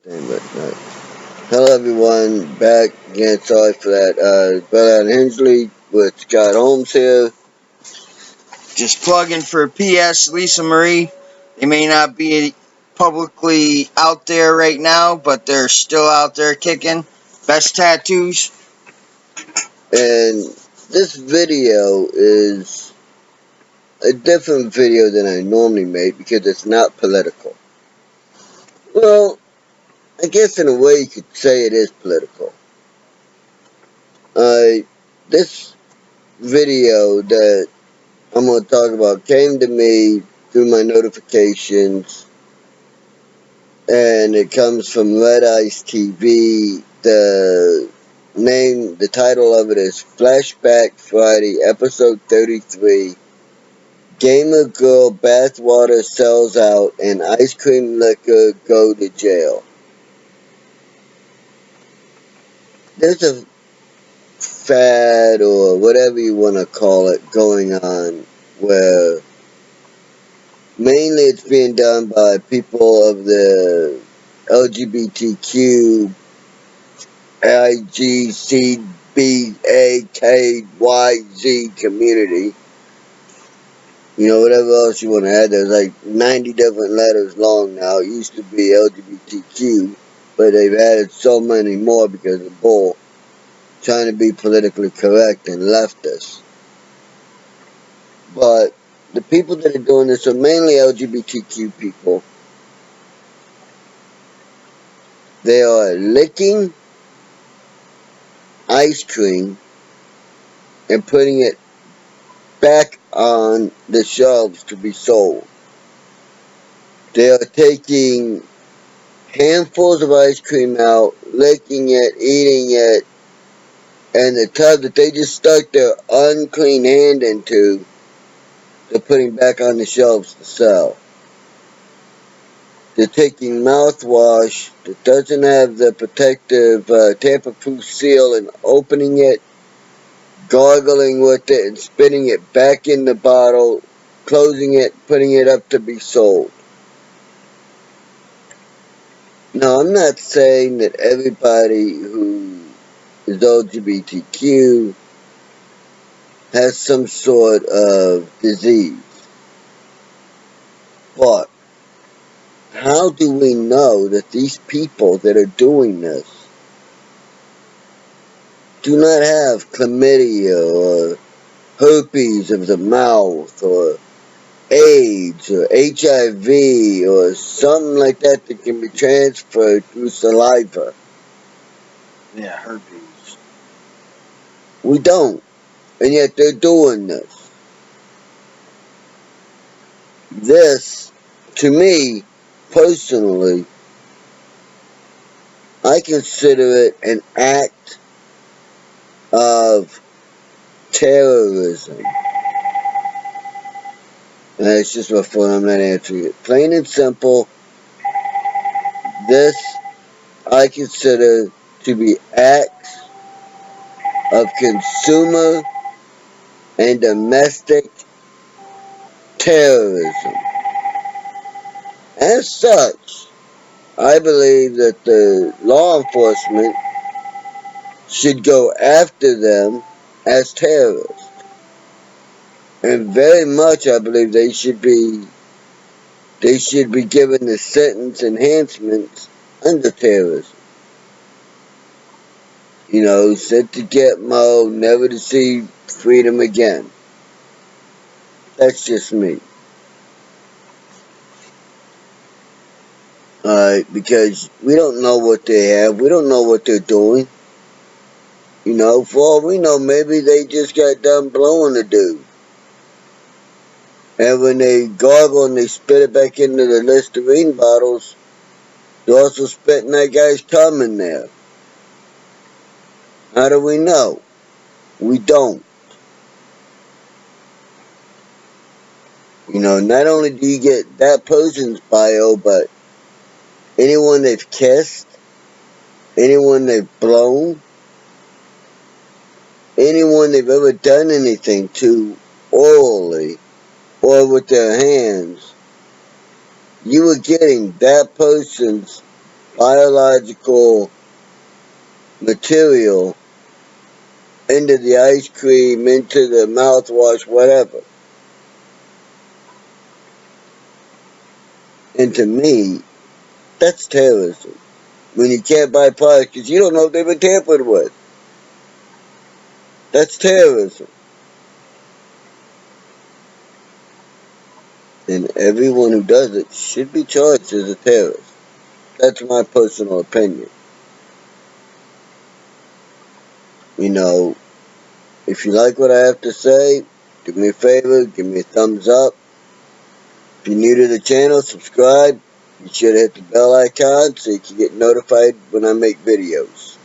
But hello everyone, back again. Sorry for that. Brother Hensley with Scott Holmes here. Just plugging for PS Lisa Marie. They may not be publicly out there right now, but they're still out there kicking. Best tattoos. And this video is a different video than I normally make because it's not political. Well, I guess in a way you could say it is political. This video that I'm going to talk about came to me through my notifications, and it comes from Red Ice TV. The title of it is Flashback Friday, Episode 33. Gamer girl bathwater sells out and ice cream liquor go to jail. There's a fad, or whatever you want to call it, going on where mainly it's being done by people of the LGBTQ IGCBAKYZ community. You know, whatever else you want to add. There's like 90 different letters long now. It used to be LGBTQ, but they've added so many more because of bull trying to be politically correct and leftist. But the people that are doing this are mainly LGBTQ people. They are licking ice cream and putting it back on the shelves to be sold. They are taking handfuls of ice cream out, licking it, eating it, and the tub that they just stuck their unclean hand into, they're putting back on the shelves to sell. They're taking mouthwash that doesn't have the protective tamper-proof seal and opening it, gargling with it, and spitting it back in the bottle, closing it, putting it up to be sold. Now, I'm not saying that everybody who is LGBTQ has some sort of disease, but how do we know that these people that are doing this do not have chlamydia or herpes of the mouth or AIDS or HIV or something like that that can be transferred through saliva? Yeah, herpes. We don't. And yet they're doing this. This, to me, personally, I consider it an act of terrorism. And it's just my phone, I'm not answering it. Plain and simple, this I consider to be acts of consumer and domestic terrorism. As such, I believe that the law enforcement should go after them as terrorists. And very much I believe they should be given the sentence enhancements under terrorism. You know, sent to Gitmo, never to see freedom again. That's just me. Because we don't know what they have. We don't know what they're doing. You know, for all we know, maybe they just got done blowing the dude. And when they gargle and they spit it back into the Listerine bottles, they're also spitting that guy's cum in there. How do we know? We don't. You know, not only do you get that person's bio, but anyone they've kissed, anyone they've blown, anyone they've ever done anything to orally or with their hands, you were getting that person's biological material into the ice cream, into the mouthwash, whatever. And to me, that's terrorism. When you can't buy products because you don't know if they've been tampered with. That's terrorism. And everyone who does it should be charged as a terrorist. That's my personal opinion. You know, if you like what I have to say, do me a favor, give me a thumbs up. If you're new to the channel, subscribe. You should hit the bell icon so you can get notified when I make videos.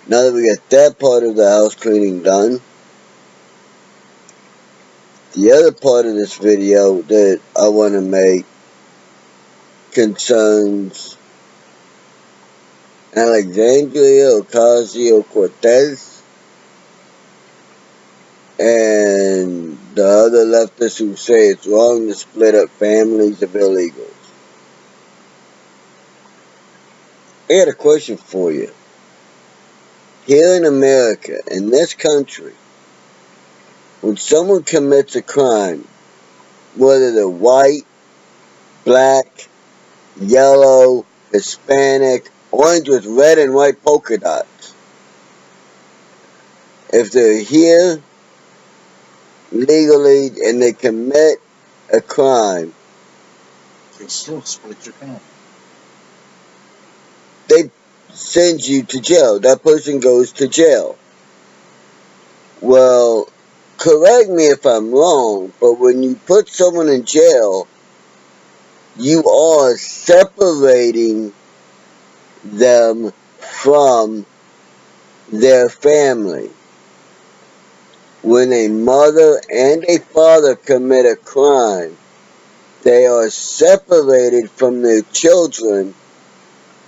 Now that we got that part of the house cleaning done, the other part of this video that I want to make concerns Alexandria Ocasio-Cortez and the other leftists who say it's wrong to split up families of illegals. I got a question for you. Here in America, in this country, when someone commits a crime, whether they're white, black, yellow, Hispanic, orange with red and white polka dots, if they're here legally and they commit a crime, They still split your family. they send you to jail. That person goes to jail. Well, correct me if I'm wrong, but when you put someone in jail, you are separating them from their family. When a mother and a father commit a crime, they are separated from their children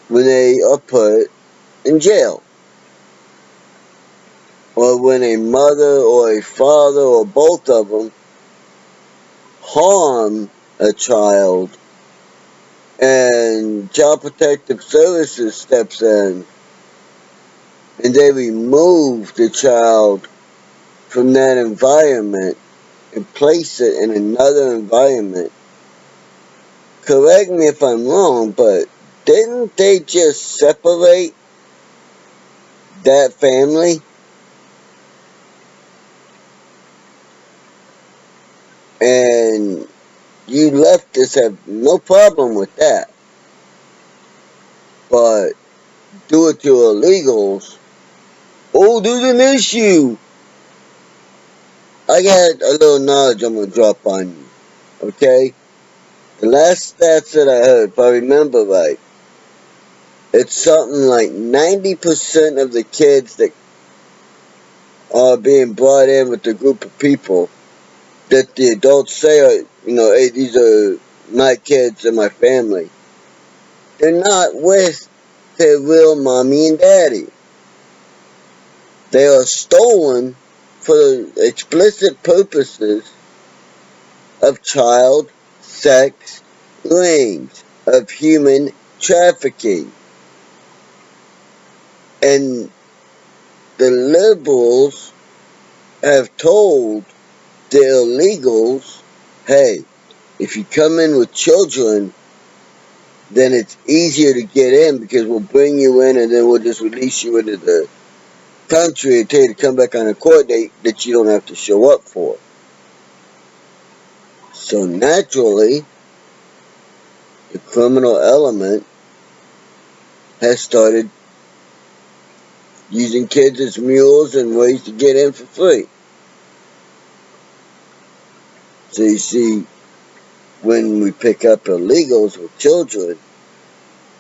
when they are put in jail. Or when a mother or a father or both of them harm a child and Child Protective Services steps in and they remove the child from that environment and place it in another environment. Correct me if I'm wrong, but didn't they just separate that family? And you leftists have no problem with that. But do it to illegals. Oh, there's an issue. I got a little knowledge I'm going to drop on you. Okay? The last stats that I heard, if I remember right, it's something like 90% of the kids that are being brought in with a group of people that the adults say are, hey, these are my kids and my family. They're not with their real mommy and daddy. They are stolen for explicit purposes of child sex rings, of human trafficking. And the liberals have told the illegals, hey, if you come in with children, then it's easier to get in because we'll bring you in and then we'll just release you into the country and tell you to come back on a court date that you don't have to show up for. So naturally, the criminal element has started using kids as mules and ways to get in for free. So you see, when we pick up illegals with children,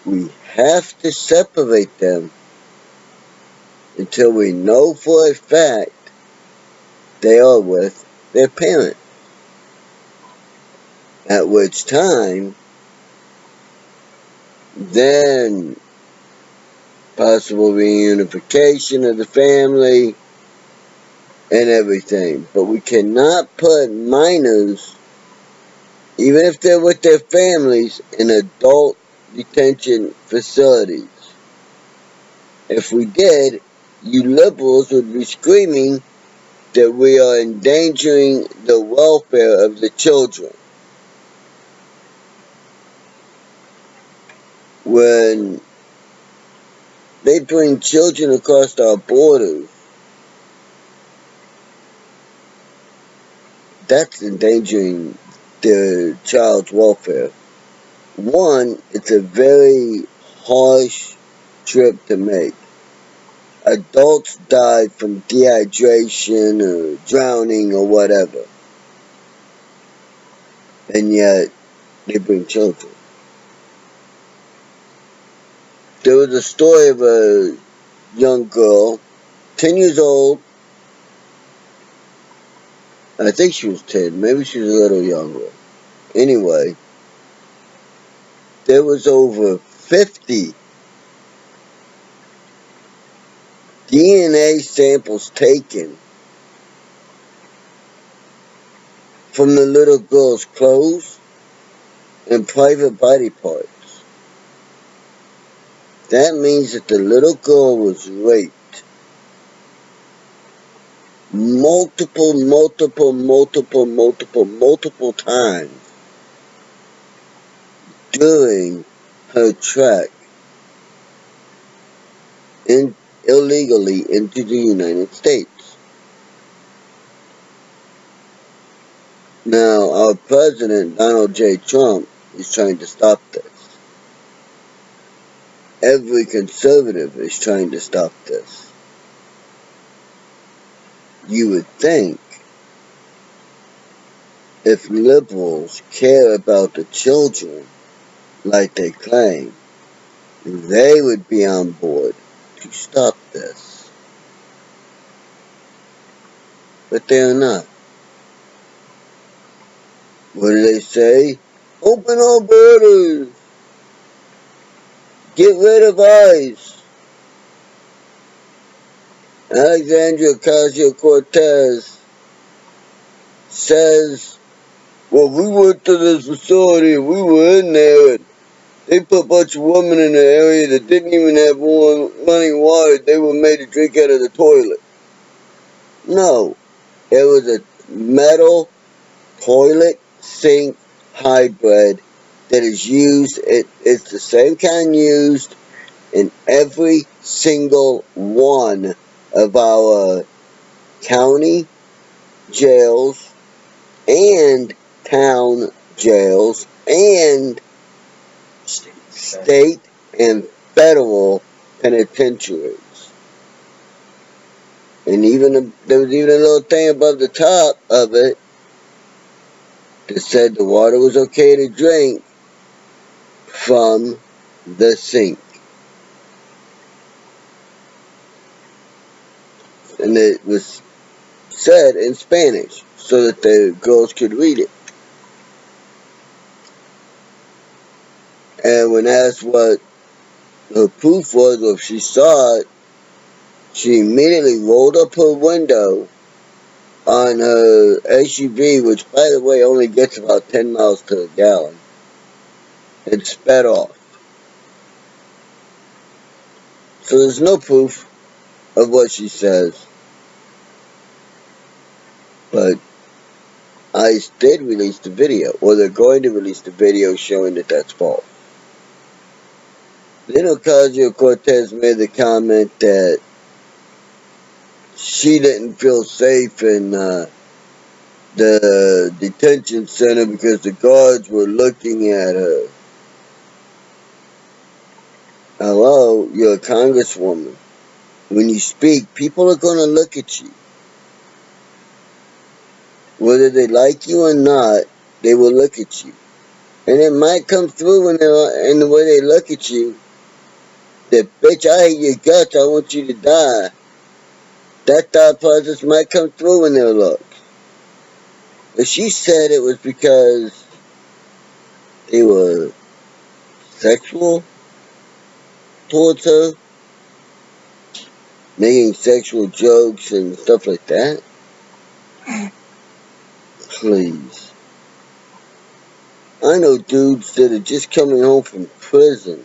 we have to separate them until we know for a fact they are with their parent. At which time, then possible reunification of the family and everything. But we cannot put minors, even if they're with their families, in adult detention facilities. If we did, you liberals would be screaming that we are endangering the welfare of the children. When they bring children across our borders, that's endangering the child's welfare. One, it's a very harsh trip to make. Adults die from dehydration or drowning or whatever, and yet they bring children. There was a story of a young girl, 10 years old. I think she was 10, maybe she was a little younger. Anyway, there was over 50 DNA samples taken from the little girl's clothes and private body parts. That means that the little girl was raped multiple times during her trek in, illegally into the United States. Now, our president, Donald J. Trump, is trying to stop this. Every conservative is trying to stop this. You would think if liberals care about the children like they claim, they would be on board to stop this. But they are not. What do they say? Open all borders! Get rid of ICE! Alexandria Ocasio-Cortez says, well, we went to this facility and we were in there and they put a bunch of women in the area that didn't even have running water. They were made to drink out of the toilet. No, it was a metal toilet sink hybrid that is used. It's the same kind used in every single one of our county jails and town jails and state and federal penitentiaries. And there was even a little thing above the top of it that said the water was okay to drink from the sink. And it was said in Spanish so that the girls could read it. And when asked what her proof was or if she saw it, she immediately rolled up her window on her SUV, which by the way only gets about 10 miles to the gallon, and sped off. So there's no proof of what she says. But ICE did release the video, or they're going to release the video showing that that's false. Then Ocasio-Cortez made the comment that she didn't feel safe in the detention center because the guards were looking at her. Hello, you're a congresswoman. When you speak, people are going to look at you. Whether they like you or not, they will look at you. And it might come through when they're in the way they look at you. That, bitch, I hate your guts, I want you to die. That thought process might come through in their looks. But she said it was because they were sexual towards her, making sexual jokes and stuff like that. Please. I know dudes that are just coming home from prison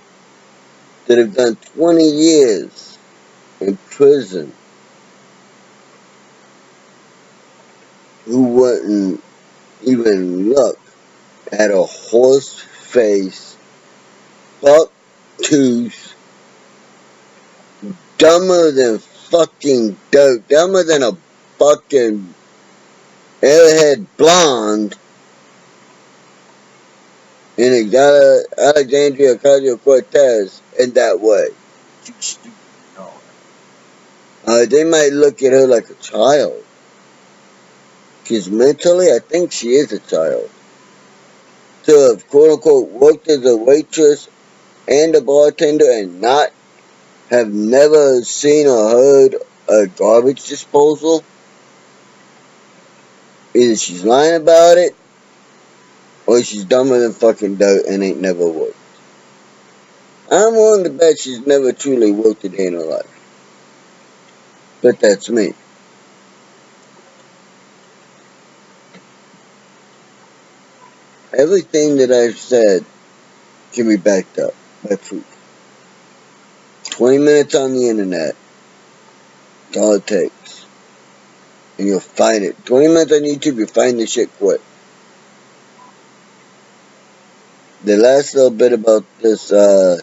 that have done 20 years in prison who wouldn't even look at a horse face, buck tooth, dumber than fucking dirt, dumber than a fucking airhead blonde in Alexandria Ocasio-Cortez in that way. Too stupid. No. They might look at her like a child. Because mentally, I think she is a child. To have quote unquote worked as a waitress and a bartender and not have never seen or heard a garbage disposal, either she's lying about it or she's dumber than fucking dirt and ain't never worked. I'm willing to bet she's never truly worked a day in her life. But that's me. Everything that I've said can be backed up by proof. 20 minutes on the internet, that's all it takes. And you'll find it. 20 minutes on YouTube, you'll find the shit quick. The last little bit about this, on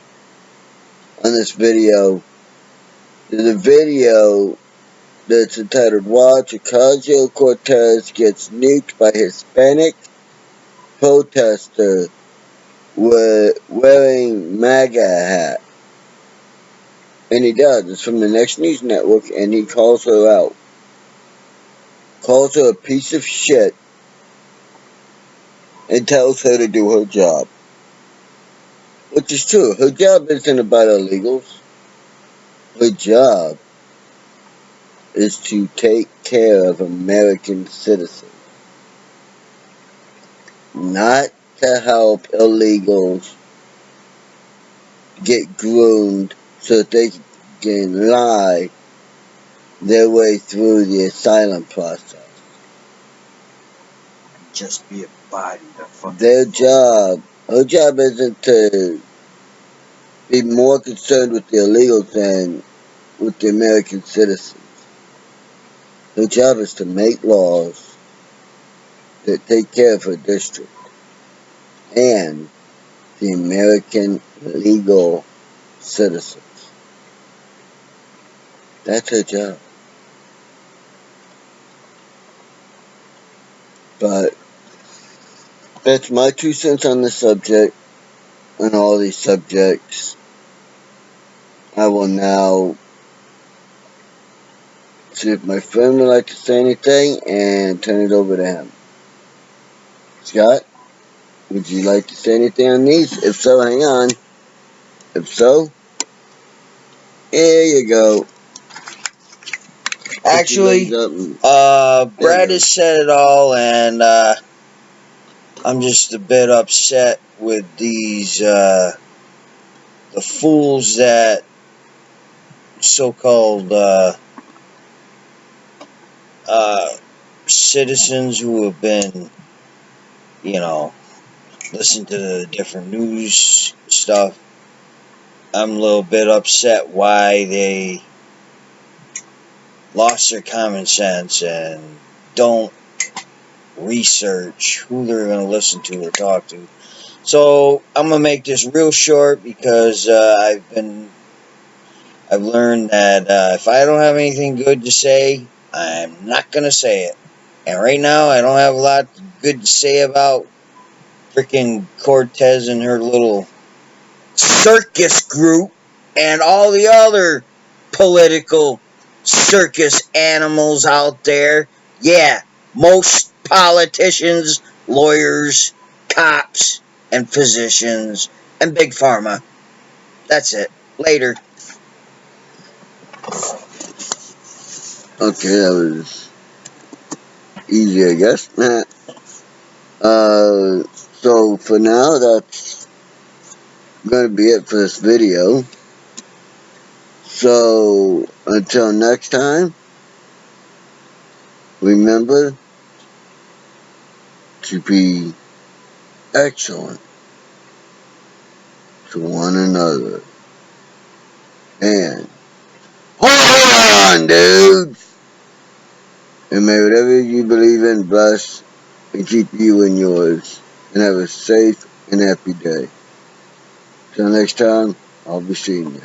this video, there's a video that's entitled Watch Ocasio-Cortez Gets Nuked by Hispanic Protester wearing MAGA hat. And he does. It's from the Next News Network, and he calls her out. Calls her a piece of shit and tells her to do her job. Which is true. Her job isn't about illegals. Her job is to take care of American citizens. Not to help illegals get groomed so that they can lie their way through the asylum process. Just be a body to fucking. Her job isn't to be more concerned with the illegals than with the American citizens. Her job is to make laws that take care of her district and the American legal citizens. That's her job. But that's my 2 cents on the subject, on all these subjects. I will now see if my friend would like to say anything and turn it over to him. Scott, would you like to say anything on these? If so, hang on. If so, here you go. Actually, Brad has said it all, and I'm just a bit upset with these the fools that so-called citizens who have been, listen to the different news stuff. I'm a little bit upset why they lost their common sense and don't research who they're going to listen to or talk to. So I'm gonna make this real short because I've learned that if I don't have anything good to say, I'm not gonna say it. And right now, I don't have a lot good to say about freaking Cortez and her little circus group and all the other political circus animals out there. Yeah, most politicians, lawyers, cops, and physicians, and Big Pharma. That's it. Later. Okay, that was easy, I guess. So for now, that's going to be it for this video. So until next time, remember to be excellent to one another. And hold on, dudes! And may whatever you believe in bless and keep you and yours. And have a safe and happy day. Till next time, I'll be seeing you.